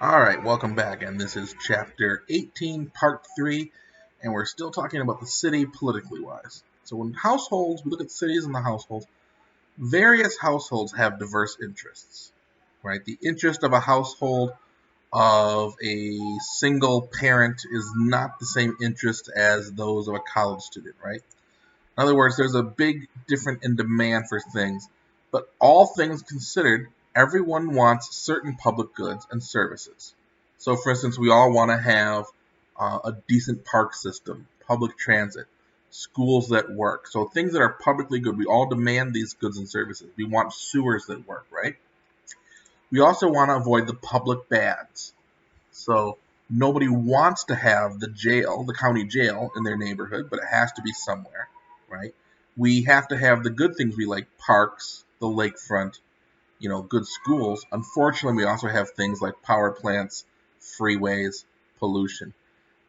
Alright, welcome back, and this is Chapter 18, Part 3, and we're still talking about the city politically wise. So in households, we look at cities and the households. Various households have diverse interests, right? The interest of a household of a single parent is not the same interest as those of a college student, right? In other words, there's a big difference in demand for things, but all things considered, everyone wants certain public goods and services. So, for instance, we all want to have a decent park system, public transit, schools that work. So, things that are publicly good, we all demand these goods and services. We want sewers that work, right? We also want to avoid the public bads. So, nobody wants to have the jail, the county jail, in their neighborhood, but it has to be somewhere, right? We have to have the good things we like, parks, the lakefront, good schools. Unfortunately, we also have things like power plants, freeways, pollution.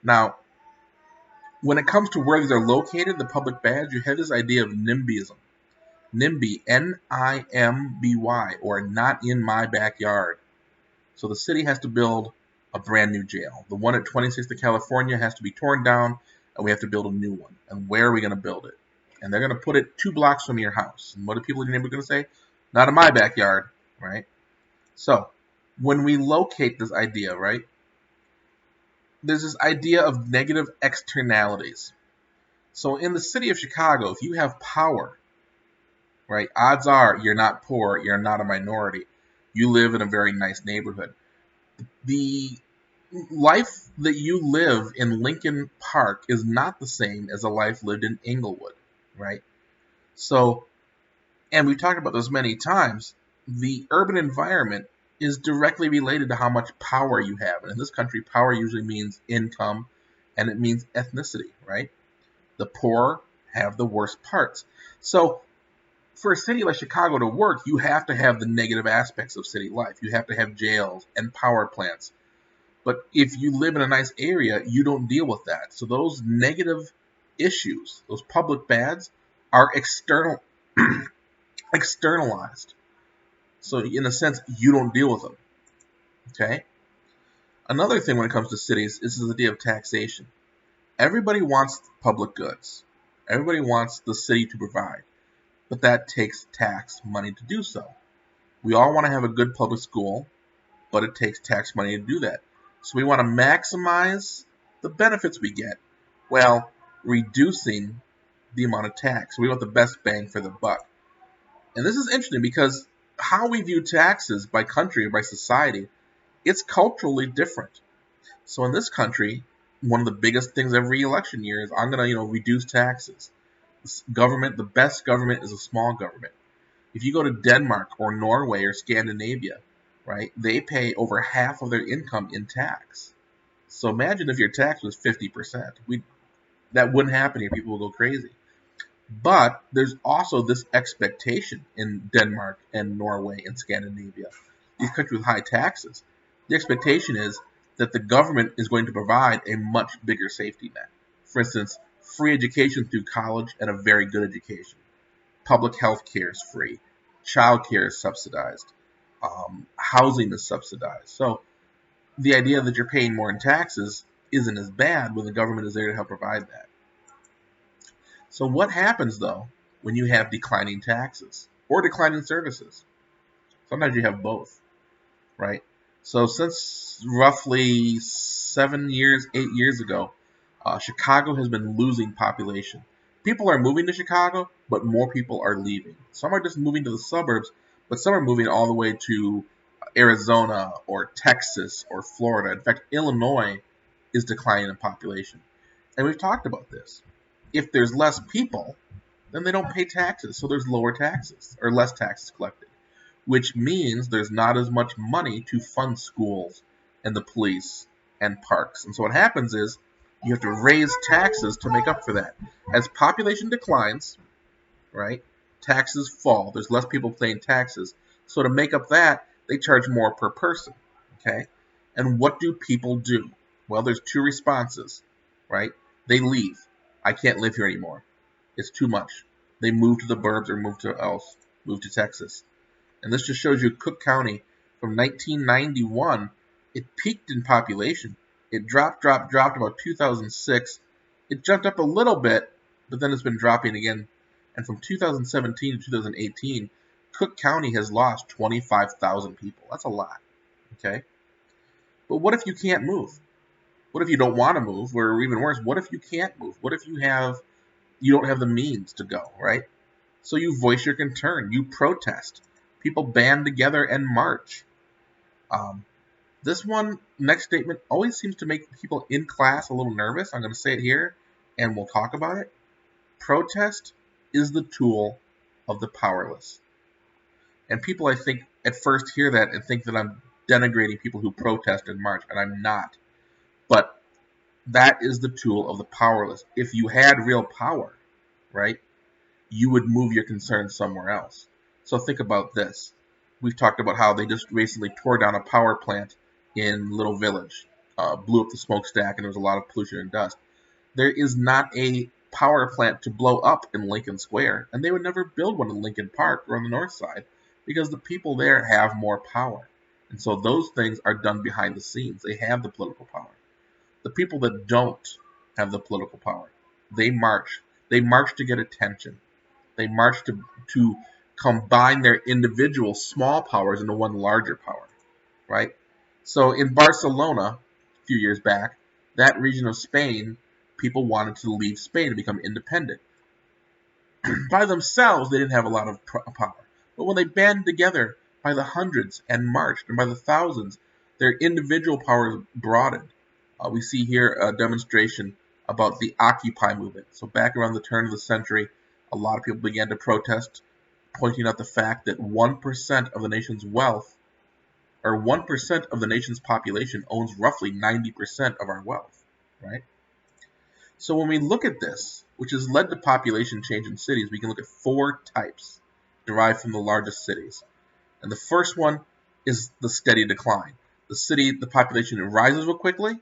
Now, when it comes to where these are located, the public bads, you have this idea of NIMBYism. NIMBY, NIMBY, or not in my backyard. So the city has to build a brand new jail. The one at 26th of California has to be torn down, and we have to build a new one. And where are we going to build it? And they're going to put it 2 blocks from your house. And what are people in your neighborhood going to say? Not in my backyard, right? So when we locate this idea, right, there's this idea of negative externalities. So in the city of Chicago, if you have power, right, odds are you're not poor, you're not a minority. You live in a very nice neighborhood. The life that you live in Lincoln Park is not the same as a life lived in Inglewood, right? So, and we've talked about this many times, the urban environment is directly related to how much power you have. And in this country, power usually means income and it means ethnicity, right? The poor have the worst parts. So, for a city like Chicago to work, you have to have the negative aspects of city life. You have to have jails and power plants. But if you live in a nice area, you don't deal with that. So those negative issues, those public bads, are externalized. So in a sense, you don't deal with them. Okay? Another thing when it comes to cities is the idea of taxation. Everybody wants public goods. Everybody wants the city to provide. But that takes tax money to do so. We all want to have a good public school, but it takes tax money to do that. So we want to maximize the benefits we get while reducing the amount of tax. We want the best bang for the buck. And this is interesting because how we view taxes by country or by society, it's culturally different. So in this country, one of the biggest things every election year is I'm going to, reduce taxes. Government, the best government is a small government. If you go to Denmark or Norway or Scandinavia, right, they pay over half of their income in tax. So imagine if your tax was 50%. That wouldn't happen here. People will go crazy. But there's also this expectation in Denmark and Norway and Scandinavia, these countries with high taxes. The expectation is that the government is going to provide a much bigger safety net. For instance, free education through college and a very good education. Public health care is free. Child care is subsidized. Housing is subsidized. So the idea that you're paying more in taxes isn't as bad when the government is there to help provide that. So what happens, though, when you have declining taxes or declining services? Sometimes you have both, right? So since roughly 7 years, 8 years ago, Chicago has been losing population. People are moving to Chicago, but more people are leaving. Some are just moving to the suburbs, but some are moving all the way to Arizona or Texas or Florida. In fact, Illinois is declining in population. And we've talked about this. If there's less people, then they don't pay taxes, so there's lower taxes or less taxes collected, which means there's not as much money to fund schools and the police and parks. And so what happens is you have to raise taxes to make up for that. As population declines, right, taxes fall. There's less people paying taxes. So to make up that, they charge more per person, okay? And what do people do? Well, there's 2 responses, right? They leave. I can't live here anymore. It's too much. They move to the burbs or move to Texas. And this just shows you Cook County from 1991 It peaked in population. It dropped about 2006. It jumped up a little bit, but then it's been dropping again. And from 2017 to 2018, Cook County has lost 25,000 people. That's a lot. Okay? But what if you can't move? What if you don't want to move? Or even worse, what if you can't move? What if you don't have the means to go, right? So you voice your concern, you protest. People band together and march. Um, this one, next statement, always seems to make people in class a little nervous. I'm going to say it here, and we'll talk about it. Protest is the tool of the powerless. And people, I think, at first hear that and think that I'm denigrating people who protest and march, and I'm not. But that is the tool of the powerless. If you had real power, right, you would move your concerns somewhere else. So think about this. We've talked about how they just recently tore down a power plant in Little Village, blew up the smokestack, and there was a lot of pollution and dust. There is not a power plant to blow up in Lincoln Square, and they would never build one in Lincoln Park or on the north side because the people there have more power. And so those things are done behind the scenes. They have the political power. The people that don't have the political power, they march. They march to get attention. They march to combine their individual small powers into one larger power, right? So in Barcelona, a few years back, that region of Spain, people wanted to leave Spain and become independent. By themselves, they didn't have a lot of power. But when they banded together by the hundreds and marched, and by the thousands, their individual powers broadened. We see here a demonstration about the Occupy movement. So back around the turn of the century, a lot of people began to protest, pointing out the fact that 1% of the nation's wealth, or 1% of the nation's population, owns roughly 90% of our wealth, right? So when we look at this, which has led to population change in cities, we can look at four types derived from the largest cities. And the first one is the steady decline. The population rises real quickly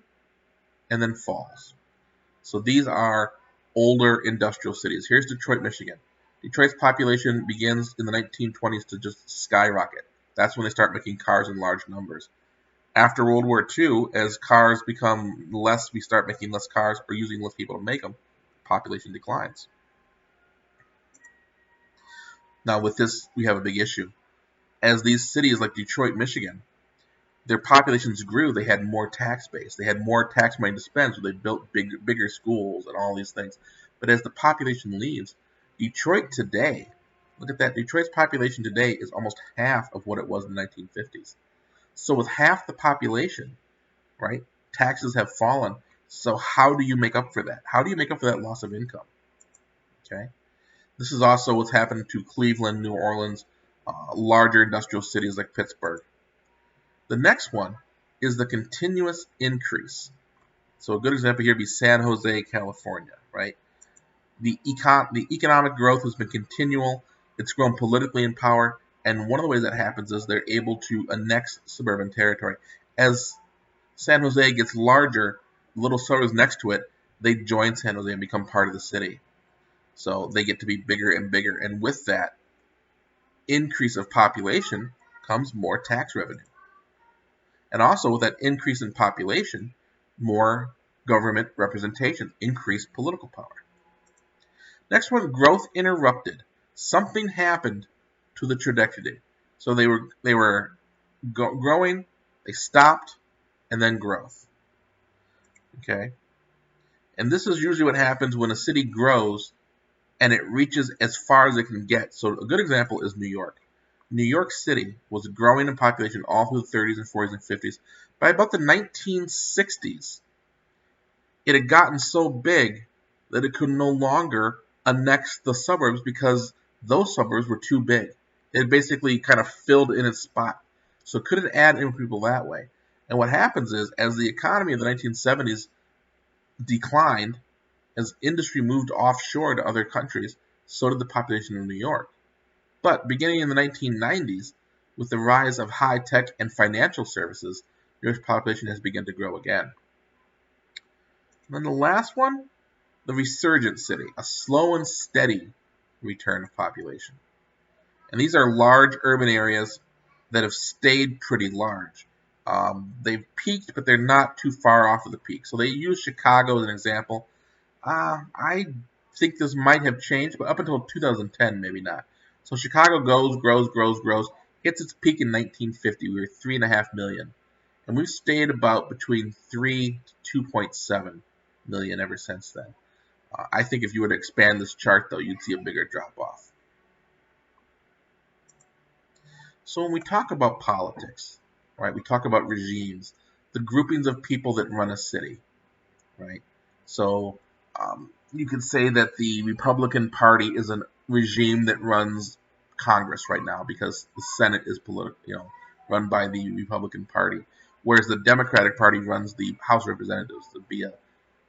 and then falls. So these are older industrial cities. Here's Detroit, Michigan. Detroit's population begins in the 1920s to just skyrocket. That's when they start making cars in large numbers. After World War II, as cars become less, we start making less cars or using less people to make them, population declines. Now with this, we have a big issue. As these cities like Detroit, Michigan, their populations grew, they had more tax base. They had more tax money to spend, so they built bigger schools and all these things. But as the population leaves, Detroit today, look at that, Detroit's population today is almost half of what it was in the 1950s. So with half the population, right, taxes have fallen. So how do you make up for that? How do you make up for that loss of income? Okay. This is also what's happened to Cleveland, New Orleans, larger industrial cities like Pittsburgh. The next one is the continuous increase. So a good example here would be San Jose, California, right? The economic growth has been continual. It's grown politically in power. And one of the ways that happens is they're able to annex suburban territory. As San Jose gets larger, little suburbs next to it, they join San Jose and become part of the city. So they get to be bigger and bigger. And with that increase of population comes more tax revenue. And also with that increase in population, more government representation, increased political power. Next one, growth interrupted. Something happened to the trajectory. So they were growing, they stopped, and then growth. Okay? And this is usually what happens when a city grows and it reaches as far as it can get. So a good example is New York. New York City was growing in population all through the 30s and 40s and 50s. By about the 1960s, it had gotten so big that it could no longer annex the suburbs because those suburbs were too big. It basically kind of filled in its spot. So it couldn't add in people that way. And what happens is, as the economy of the 1970s declined, as industry moved offshore to other countries, so did the population of New York. But beginning in the 1990s, with the rise of high-tech and financial services, New York's population has begun to grow again. And then the last one, the resurgent city, a slow and steady return of population. And these are large urban areas that have stayed pretty large. They've peaked, but they're not too far off of the peak. So they use Chicago as an example. I think this might have changed, but up until 2010, maybe not. So Chicago grows, hits its peak in 1950. We were 3.5 million, and we've stayed about between 3 to 2.7 million ever since then. I think if you were to expand this chart, though, you'd see a bigger drop off. So when we talk about politics, right, we talk about regimes, the groupings of people that run a city, right? So you could say that the Republican Party is a regime that runs Congress right now because the Senate is run by the Republican Party, whereas the Democratic Party runs the House of Representatives. It'd be a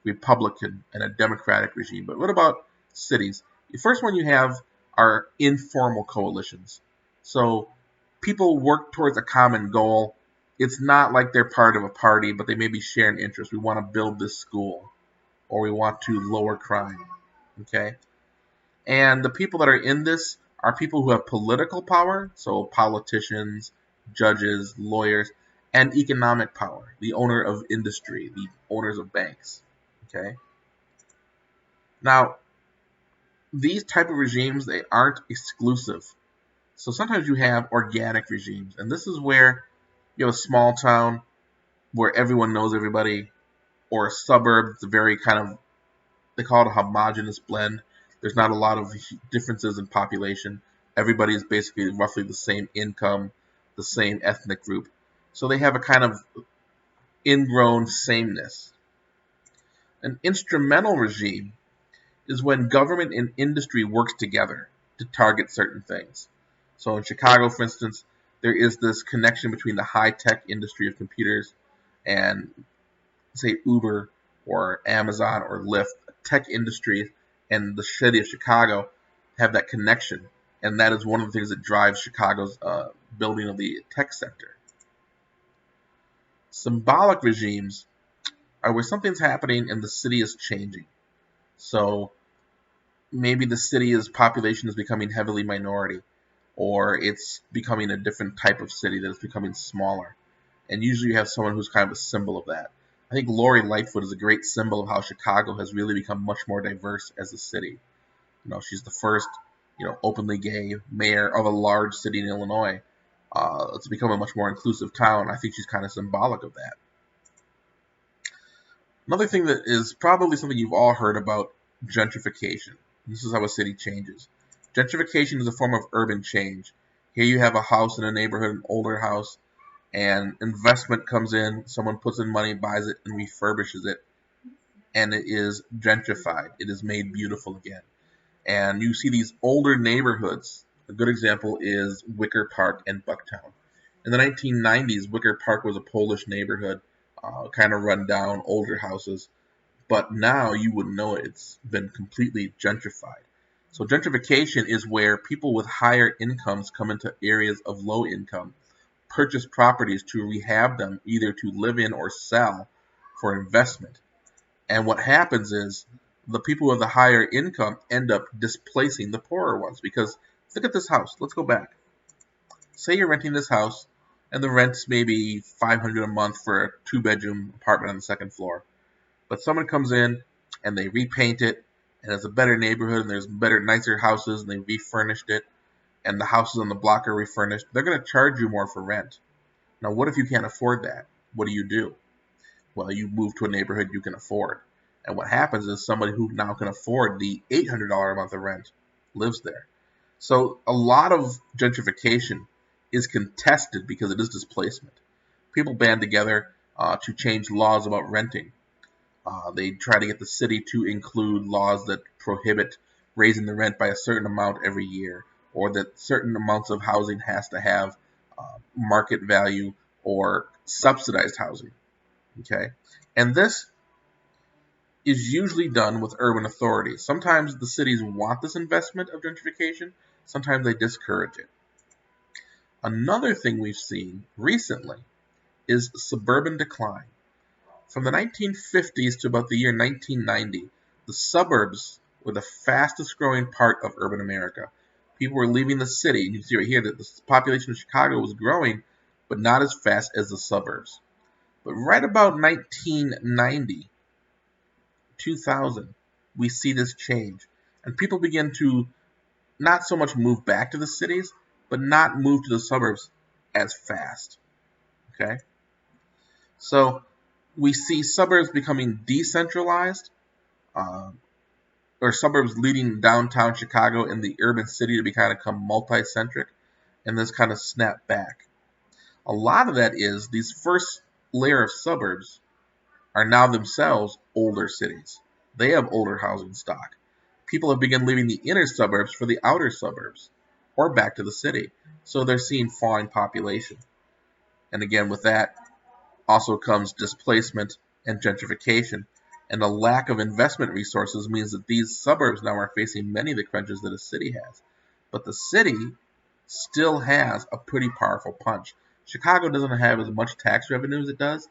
Republican and a Democratic regime. But what about cities? The first one you have are informal coalitions. So people work towards a common goal. It's not like they're part of a party, but they maybe share an interest. We want to build this school, or we want to lower crime. Okay? And the people that are in this are people who have political power, so politicians, judges, lawyers, and economic power, the owner of industry, the owners of banks. Okay? Now, these type of regimes, they aren't exclusive. So sometimes you have organic regimes, and this is where you have a small town where everyone knows everybody, or a suburb that's a very kind of, they call it a homogeneous blend. There's not a lot of differences in population. Everybody is basically roughly the same income, the same ethnic group. So they have a kind of ingrown sameness. An instrumental regime is when government and industry works together to target certain things. So in Chicago, for instance, there is this connection between the high-tech industry of computers and, say, Uber or Amazon or Lyft. Tech industry and the city of Chicago have that connection, and that is one of the things that drives Chicago's building of the tech sector. Symbolic regimes are where something's happening and the city is changing. So maybe the city's population is becoming heavily minority, or it's becoming a different type of city that is becoming smaller. And usually you have someone who's kind of a symbol of that. I think Lori Lightfoot is a great symbol of how Chicago has really become much more diverse as a city. She's the first, openly gay mayor of a large city in Illinois. It's become a much more inclusive town. I think she's kind of symbolic of that. Another thing that is probably something you've all heard about, gentrification. This is how a city changes. Gentrification is a form of urban change. Here you have a house in a neighborhood, an older house, and investment comes in, someone puts in money, buys it, and refurbishes it, and it is gentrified. It is made beautiful again. And you see these older neighborhoods. A good example is Wicker Park and Bucktown. In the 1990s, Wicker Park was a Polish neighborhood, kind of run down, older houses. But now you would know it's been completely gentrified. So gentrification is where people with higher incomes come into areas of low income, purchase properties to rehab them, either to live in or sell for investment. And what happens is the people with the higher income end up displacing the poorer ones. Because look at this house. Let's go back. Say you're renting this house, and the rent's maybe $500 a month for a 2-bedroom apartment on the second floor. But someone comes in and they repaint it, and it's a better neighborhood, and there's better, nicer houses, and they refurnished it, and the houses on the block are refurnished. They're going to charge you more for rent. Now, what if you can't afford that? What do? Well, you move to a neighborhood you can afford. And what happens is somebody who now can afford the $800 a month of rent lives there. So a lot of gentrification is contested because it is displacement. People band together to change laws about renting. They try to get the city to include laws that prohibit raising the rent by a certain amount every year, or that certain amounts of housing has to have market value or subsidized housing. Okay, and this is usually done with urban authorities. Sometimes the cities want this investment of gentrification, sometimes they discourage it. Another thing we've seen recently is suburban decline. From the 1950s to about the year 1990, the suburbs were the fastest growing part of urban America. People were leaving the city. You can see right here that the population of Chicago was growing, but not as fast as the suburbs. But right about 1990, 2000, we see this change. And people begin to not so much move back to the cities, but not move to the suburbs as fast. Okay? So we see suburbs becoming decentralized, uh, or suburbs leading downtown Chicago and the urban city to become multi-centric, and this kind of snap back. A lot of that is these first layer of suburbs are now themselves older cities. They have older housing stock. People have begun leaving the inner suburbs for the outer suburbs or back to the city. So they're seeing falling population. And again, with that also comes displacement and gentrification. And the lack of investment resources means that these suburbs now are facing many of the crunches that a city has. But the city still has a pretty powerful punch. Chicago doesn't have as much tax revenue as it does,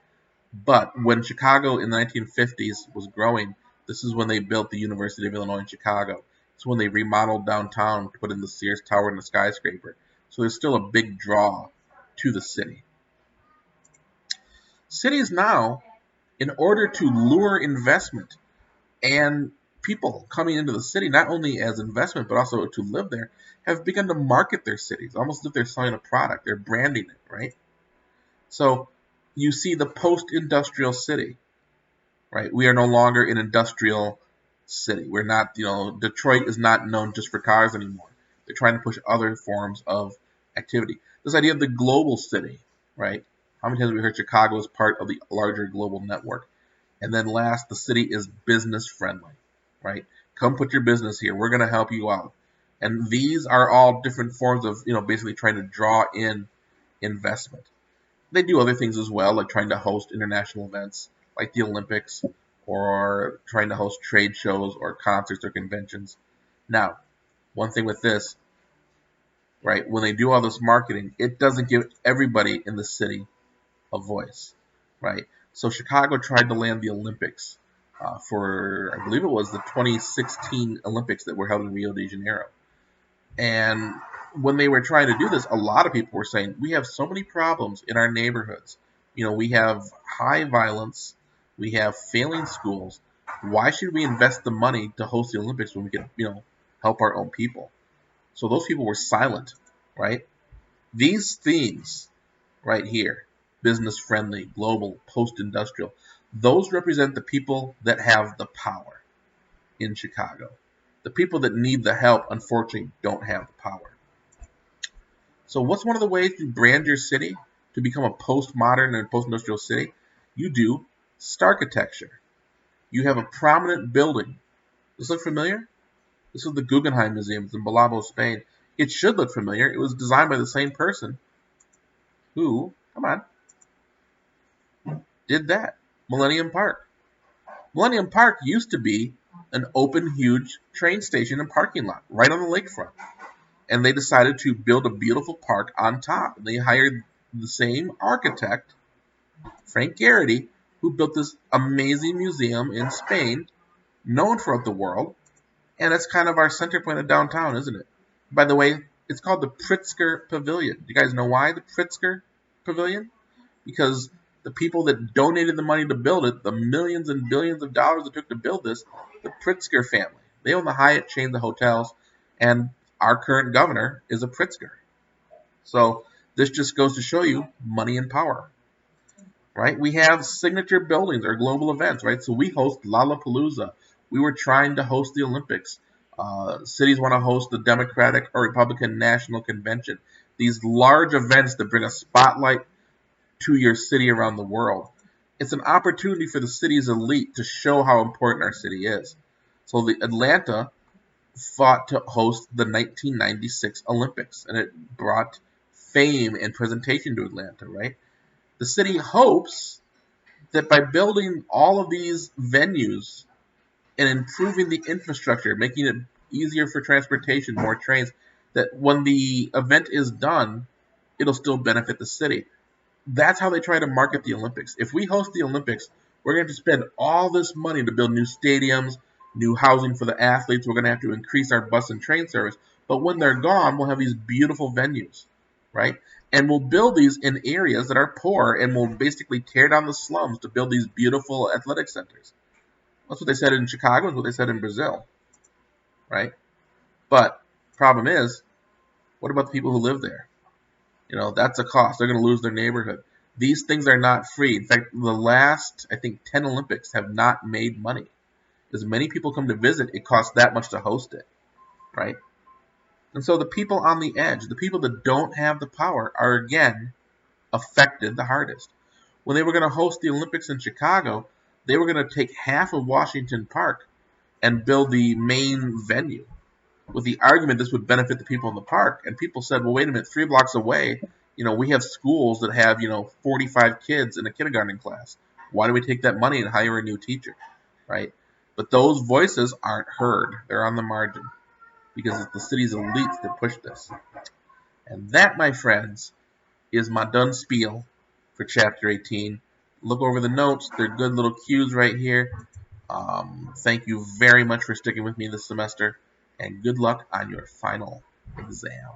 but when Chicago in the 1950s was growing, this is when they built the University of Illinois in Chicago. It's when they remodeled downtown to put in the Sears Tower and the skyscraper. So there's still a big draw to the city. Cities now, in order to lure investment and people coming into the city, not only as investment but also to live there, have begun to market their cities, almost as if they're selling a product. They're branding it, right? So you see the post-industrial city, right? We are no longer an industrial city. We're not, Detroit is not known just for cars anymore. They're trying to push other forms of activity. This idea of the global city, right? How many times have we heard Chicago is part of the larger global network? And then last, the city is business friendly, right? Come put your business here. We're going to help you out. And these are all different forms of, basically trying to draw in investment. They do other things as well, like trying to host international events like the Olympics, or trying to host trade shows or concerts or conventions. Now, one thing with this, right, when they do all this marketing, it doesn't give everybody in the city a voice, right? So Chicago tried to land the Olympics for, I believe it was the 2016 Olympics that were held in Rio de Janeiro. And when they were trying to do this, a lot of people were saying, we have so many problems in our neighborhoods. We have high violence, we have failing schools. Why should we invest the money to host the Olympics when we can, help our own people? So those people were silent, right? These themes right here, business friendly, global, post-industrial, those represent the people that have the power in Chicago. The people that need the help, unfortunately, don't have the power. So what's one of the ways you brand your city to become a postmodern and post-industrial city? You do starchitecture. You have a prominent building. Does this look familiar? This is the Guggenheim Museum. It's in Bilbao, Spain. It should look familiar. It was designed by the same person who, come on, did that. Millennium Park. Millennium Park used to be an open, huge train station and parking lot right on the lakefront. And they decided to build a beautiful park on top. And they hired the same architect, Frank Gehry, who built this amazing museum in Spain, known throughout the world. And it's kind of our center point of downtown, isn't it? By the way, it's called the Pritzker Pavilion. Do you guys know why the Pritzker Pavilion? Because the people that donated the money to build it, the millions and billions of dollars it took to build this, the Pritzker family. They own the Hyatt chain of hotels, and our current governor is a Pritzker. So this just goes to show you money and power, right? We have signature buildings or global events, right? So we host Lollapalooza. We were trying to host the Olympics. Cities want to host the Democratic or Republican National Convention. These large events that bring a spotlight to your city around the world. It's an opportunity for the city's elite to show how important our city is. So the Atlanta fought to host the 1996 Olympics, and it brought fame and presentation to Atlanta, right? The city hopes that by building all of these venues and improving the infrastructure, making it easier for transportation, more trains, that when the event is done, it'll still benefit the city. That's how they try to market the Olympics. If we host the Olympics, we're going to have to spend all this money to build new stadiums, new housing for the athletes. We're going to have to increase our bus and train service. But when they're gone, we'll have these beautiful venues, right? And we'll build these in areas that are poor, and we'll basically tear down the slums to build these beautiful athletic centers. That's what they said in Chicago, and what they said in Brazil, right? But problem is, what about the people who live there? That's a cost. They're going to lose their neighborhood. These things are not free. In fact, the last, I think, 10 Olympics have not made money. As many people come to visit, it costs that much to host it, right? And so the people on the edge, the people that don't have the power, are again affected the hardest. When they were going to host the Olympics in Chicago, they were going to take half of Washington Park and build the main venue with the argument this would benefit the people in the park. And people said, well, wait a minute, 3 blocks away, we have schools that have, 45 kids in a kindergarten class. Why do we take that money and hire a new teacher, right? But those voices aren't heard. They're on the margin because it's the city's elites that push this. And that, my friends, is my done spiel for Chapter 18. Look over the notes. They're good little cues right here. Thank you very much for sticking with me this semester, and good luck on your final exam.